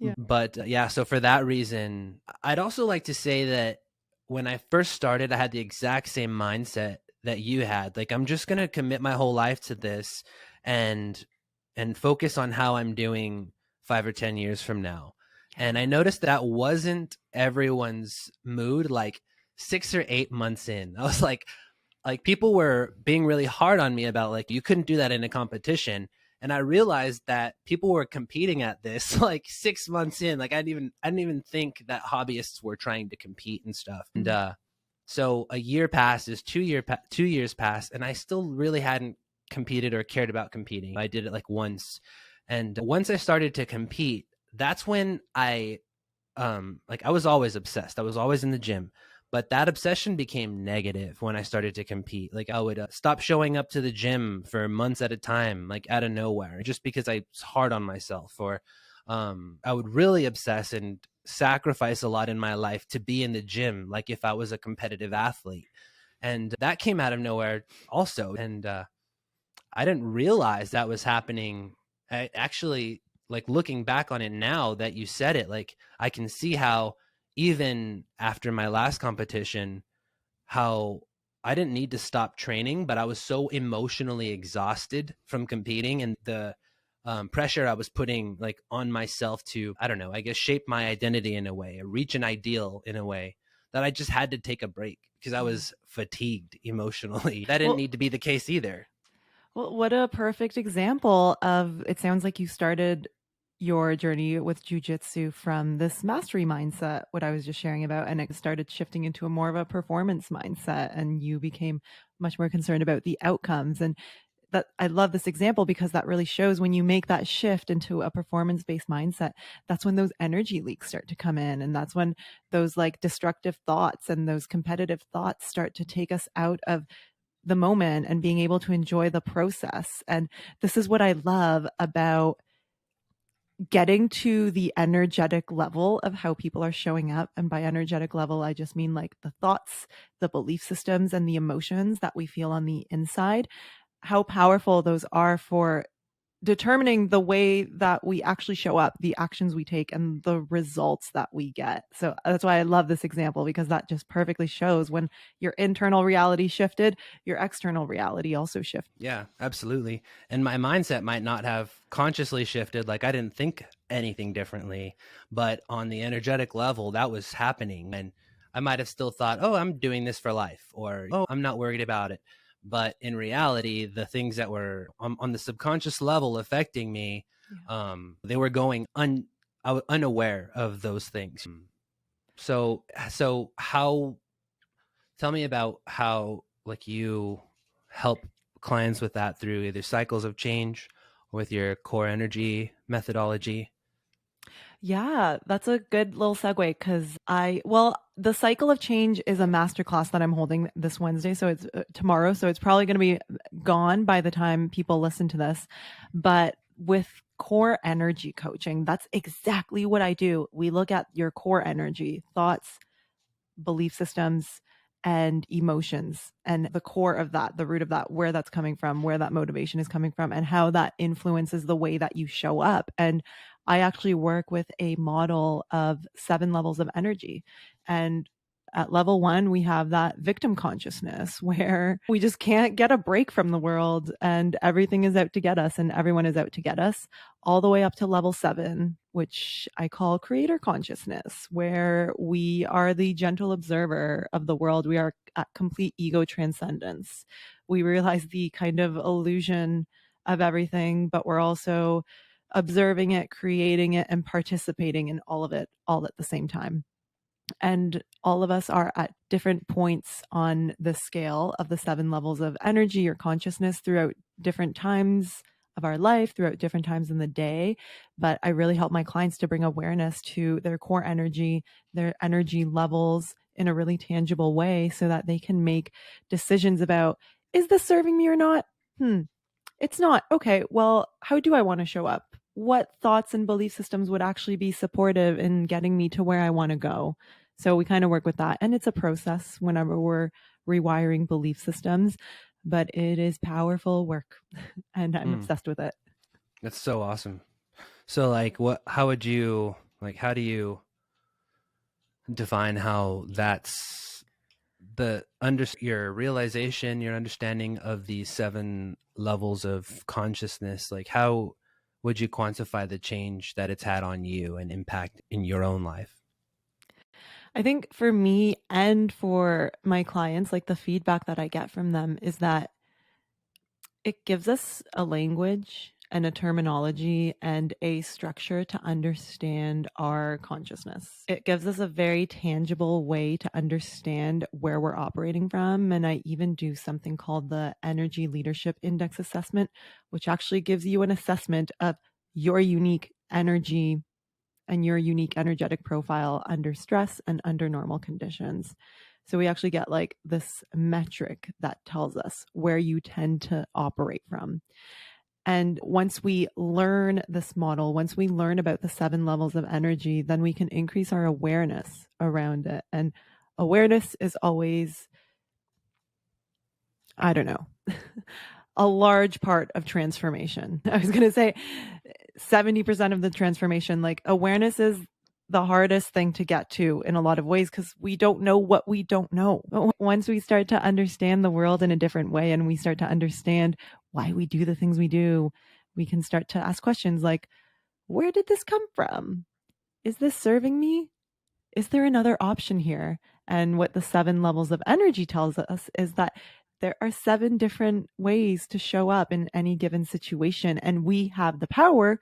Speaker 2: Yeah.
Speaker 1: But so for that reason, I'd also like to say that when I first started, I had the exact same mindset that you had. Like, I'm just going to commit my whole life to this and focus on how I'm doing 5 or 10 years from now. And I noticed that wasn't everyone's mood. Like 6 or 8 months in, I was like people were being really hard on me about, like, you couldn't do that in a competition. And I realized that people were competing at this like 6 months in. Like, I didn't even think that hobbyists were trying to compete and stuff. And so a year passes, 2 years pass, and I still really hadn't competed or cared about competing. I did it like once. And once I started to compete, that's when I was always obsessed. I was always in the gym. But that obsession became negative when I started to compete. Like, I would stop showing up to the gym for months at a time, like out of nowhere, just because I was hard on myself. Or I would really obsess and sacrifice a lot in my life to be in the gym, like if I was a competitive athlete. And that came out of nowhere also. And I didn't realize that was happening. I actually, like, looking back on it now that you said it, like, I can see how even after my last competition, how I didn't need to stop training, but I was so emotionally exhausted from competing, and the pressure I was putting like on myself to, I don't know, I guess shape my identity in a way, or reach an ideal in a way, that I just had to take a break because I was fatigued emotionally. That didn't need to be the case either.
Speaker 2: Well, what a perfect example of, it sounds like you started your journey with jujitsu from this mastery mindset, what I was just sharing about, and it started shifting into a more of a performance mindset, and you became much more concerned about the outcomes. And that, I love this example because that really shows when you make that shift into a performance-based mindset, that's when those energy leaks start to come in. And that's when those like destructive thoughts and those competitive thoughts start to take us out of the moment and being able to enjoy the process. And this is what I love about getting to the energetic level of how people are showing up. And by energetic level, I just mean like the thoughts, the belief systems, and the emotions that we feel on the inside, how powerful those are for determining the way that we actually show up, the actions we take, and the results that we get. So that's why I love this example, because that just perfectly shows when your internal reality shifted, your external reality also shifted.
Speaker 1: Yeah, absolutely. And my mindset might not have consciously shifted. Like I didn't think anything differently, but on the energetic level, that was happening. And I might have still thought, oh, I'm doing this for life, or, oh, I'm not worried about it. But in reality, the things that were on the subconscious level affecting me, they were going unaware of those things. So how, tell me about how like you help clients with that through either cycles of change or with your core energy methodology.
Speaker 2: Yeah, that's a good little segue because the cycle of change is a masterclass that I'm holding this Wednesday. So it's tomorrow. So it's probably going to be gone by the time people listen to this. But with core energy coaching, that's exactly what I do. We look at your core energy, thoughts, belief systems, and emotions, and the core of that, the root of that, where that's coming from, where that motivation is coming from, and how that influences the way that you show up. And I actually work with a model of 7 levels of energy. And at level 1, we have that victim consciousness where we just can't get a break from the world and everything is out to get us and everyone is out to get us, all the way up to level 7, which I call creator consciousness, where we are the gentle observer of the world. We are at complete ego transcendence. We realize the kind of illusion of everything, but we're also observing it, creating it, and participating in all of it, all at the same time. And all of us are at different points on the scale of the 7 levels of energy or consciousness throughout different times of our life, throughout different times in the day. But I really help my clients to bring awareness to their core energy, their energy levels in a really tangible way so that they can make decisions about, is this serving me or not? It's not. Okay, well, how do I want to show up? What thoughts and belief systems would actually be supportive in getting me to where I want to go? So we kind of work with that. And it's a process whenever we're rewiring belief systems, but it is powerful work and I'm obsessed with it.
Speaker 1: That's so awesome. So like how do you define how that's your realization, your understanding of these 7 levels of consciousness? Like how would you quantify the change that it's had on you and impact in your own life?
Speaker 2: I think for me and for my clients, like the feedback that I get from them is that it gives us a language and a terminology and a structure to understand our consciousness. It gives us a very tangible way to understand where we're operating from. And I even do something called the Energy Leadership Index Assessment, which actually gives you an assessment of your unique energy and your unique energetic profile under stress and under normal conditions. So we actually get like this metric that tells us where you tend to operate from. And once we learn this model, once we learn about the 7 levels of energy, then we can increase our awareness around it. And awareness is always, I don't know, a large part of transformation. I was going to say 70% of the transformation, like awareness is the hardest thing to get to in a lot of ways because we don't know what we don't know. But once we start to understand the world in a different way and we start to understand why we do the things we do, we can start to ask questions like, where did this come from? Is this serving me? Is there another option here? And what the 7 levels of energy tells us is that there are 7 different ways to show up in any given situation. And we have the power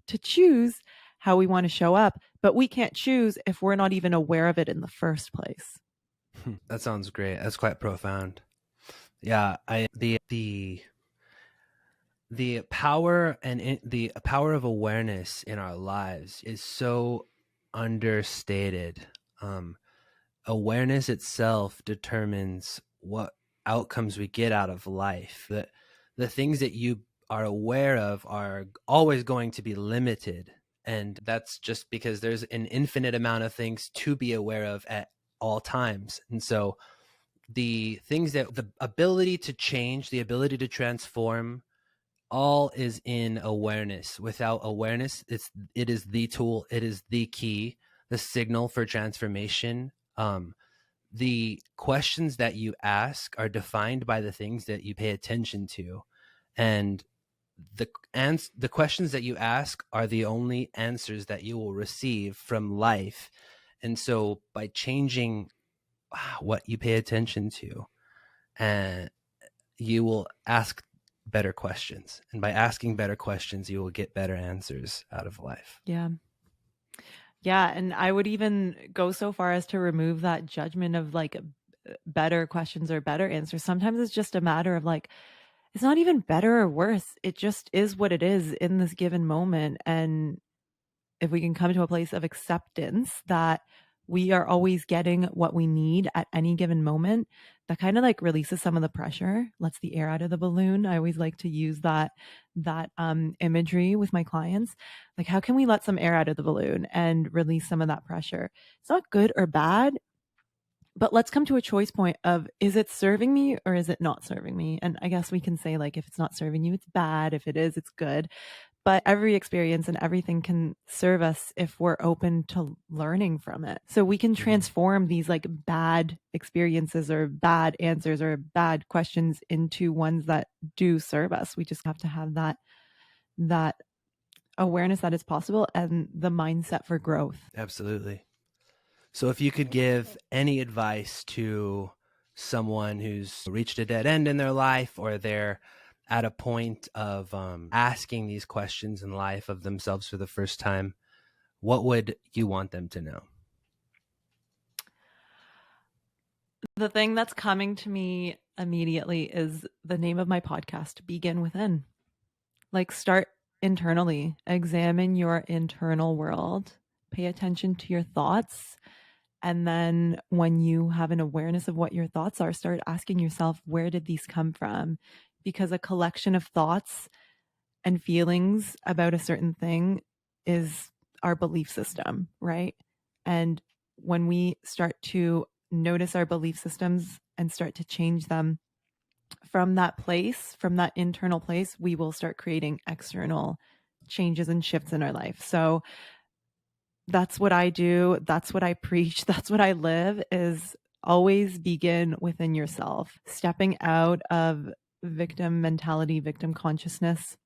Speaker 2: to choose how we want to show up, but we can't choose if we're not even aware of it in the first place.
Speaker 1: That sounds great. That's quite profound. Yeah, the power and the power of awareness in our lives is so understated. Awareness itself determines what outcomes we get out of life. The things that you are aware of are always going to be limited, and that's just because there's an infinite amount of things to be aware of at all times. And so the things that the ability to change, the ability to transform, all is in awareness. Without awareness, it is the tool, it is the key, the signal for transformation. The questions that you ask are defined by the things that you pay attention to, and the questions that you ask are the only answers that you will receive from life. And so by changing what you pay attention to, and you will ask better questions, and by asking better questions you will get better answers out of life.
Speaker 2: Yeah, and I would even go so far as to remove that judgment of like better questions or better answers. Sometimes it's just a matter of like, it's not even better or worse, it just is what it is in this given moment. And if we can come to a place of acceptance that we are always getting what we need at any given moment, that kind of like releases some of the pressure, lets the air out of the balloon. I always like to use that imagery with my clients. Like, how can we let some air out of the balloon and release some of that pressure? It's not good or bad, but let's come to a choice point of, is it serving me or is it not serving me? And I guess we can say like, if it's not serving you, it's bad. If it is, it's good. But every experience and everything can serve us if we're open to learning from it. So we can transform these like bad experiences or bad answers or bad questions into ones that do serve us. We just have to have that awareness that it's possible and the mindset for growth.
Speaker 1: Absolutely. So if you could give any advice to someone who's reached a dead end in their life, or they're at a point of asking these questions in life of themselves for the first time, what would you want them to know?
Speaker 2: The thing that's coming to me immediately is the name of my podcast, Begin Within. Like, start internally, examine your internal world, pay attention to your thoughts. And then when you have an awareness of what your thoughts are, start asking yourself, where did these come from? Because a collection of thoughts and feelings about a certain thing is our belief system, right? And when we start to notice our belief systems and start to change them from that place, from that internal place, we will start creating external changes and shifts in our life. So that's what I do. That's what I preach. That's what I live, is always begin within yourself. Stepping out of victim mentality, victim consciousness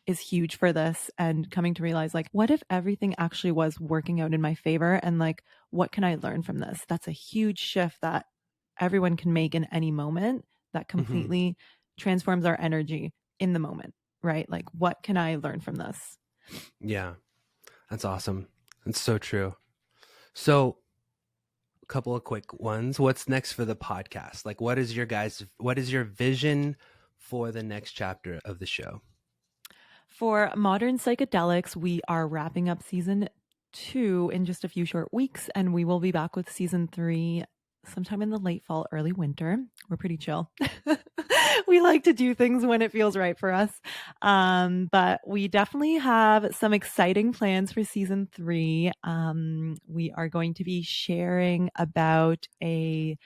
Speaker 2: is huge for this, and coming to realize like, what if everything actually was working out in my favor, and like, what can I learn from this? That's a huge shift that everyone can make in any moment that completely transforms our energy in the moment, right? Like, what can I learn from this?
Speaker 1: Yeah, that's awesome. That's so true. So a couple of quick ones. What's next for the podcast? Like, what is your vision for the next chapter of the show?
Speaker 2: For Modern Psychedelics, we are wrapping up season 2 in just a few short weeks, and we will be back with season 3 sometime in the late fall, early winter. We're pretty chill. We like to do things when it feels right for us. But we definitely have some exciting plans for season 3. We are going to be sharing about a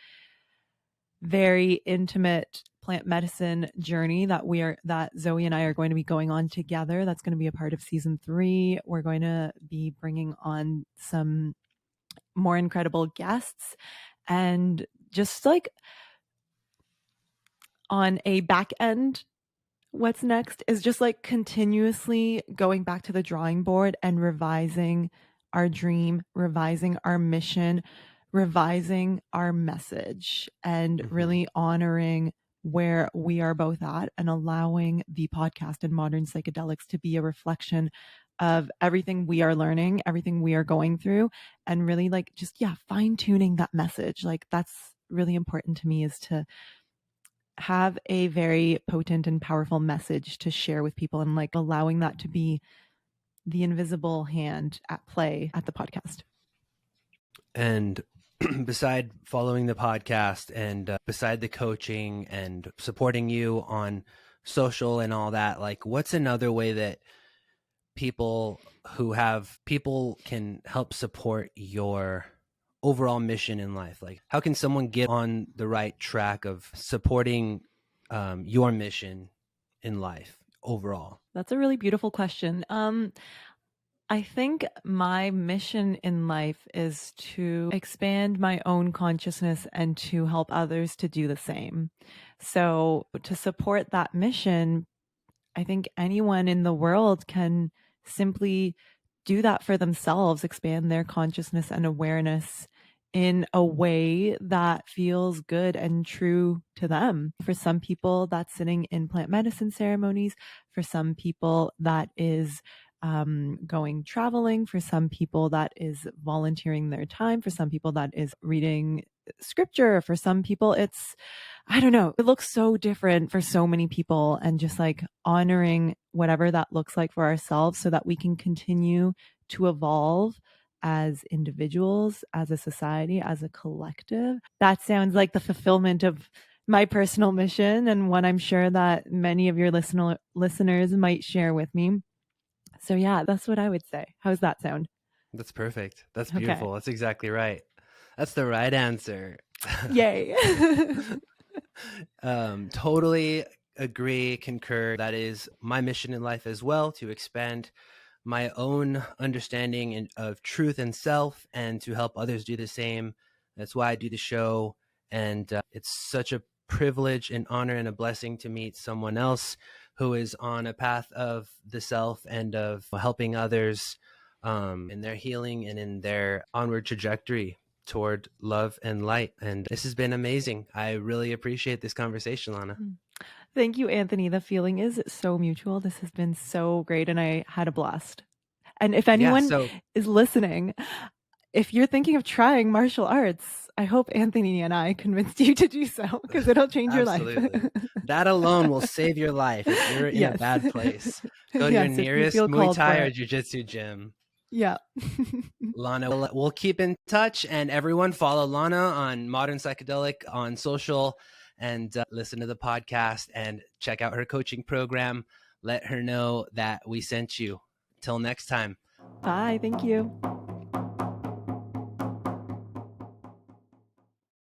Speaker 2: very intimate plant medicine journey that Zoe and I are going to be going on together. That's going to be a part of season 3. We're going to be bringing on some more incredible guests, and just like on a back end, what's next is just like continuously going back to the drawing board and revising our dream, revising our mission, revising our message, and really honoring where we are both at and allowing the podcast and Modern Psychedelics to be a reflection of everything we are learning, everything we are going through, and really like just, fine tuning that message. Like that's really important to me, is to have a very potent and powerful message to share with people, and like allowing that to be the invisible hand at play at the podcast.
Speaker 1: And beside following the podcast and beside the coaching and supporting you on social and all that, like what's another way that people can help support your overall mission in life? Like how can someone get on the right track of supporting your mission in life overall?
Speaker 2: That's a really beautiful question. I think my mission in life is to expand my own consciousness and to help others to do the same. So to support that mission, I think anyone in the world can simply do that for themselves, expand their consciousness and awareness in a way that feels good and true to them. For some people, that's sitting in plant medicine ceremonies. For some people, that is going traveling. For some people, that is volunteering their time. For some people, that is reading scripture. For some people, it's, I don't know, it looks so different for so many people, and just like honoring whatever that looks like for ourselves so that we can continue to evolve as individuals, as a society, as a collective. That sounds like the fulfillment of my personal mission, and one I'm sure that many of your listeners might share with me. So yeah, that's what I would say. How's that sound?
Speaker 1: That's perfect. That's beautiful. Okay. That's exactly right. That's the right answer.
Speaker 2: Yay.
Speaker 1: Totally agree, concur. That is my mission in life as well, to expand my own understanding of truth and self, and to help others do the same. That's why I do the show. And it's such a privilege and honor and a blessing to meet someone else who is on a path of the self and of helping others in their healing and in their onward trajectory toward love and light. And this has been amazing. I really appreciate this conversation, Lana.
Speaker 2: Thank you, Anthony. The feeling is so mutual. This has been so great, and I had a blast. And if anyone is listening, if you're thinking of trying martial arts, I hope Anthony and I convinced you to do so, because it'll change your life.
Speaker 1: That alone will save your life if you're in a bad place. Go to your nearest Muay Thai or Jiu-Jitsu gym.
Speaker 2: Yeah.
Speaker 1: Lana, we'll keep in touch, and everyone follow Lana on Modern Psychedelic on social, and listen to the podcast and check out her coaching program. Let her know that we sent you. Till next time.
Speaker 2: Bye. Thank you.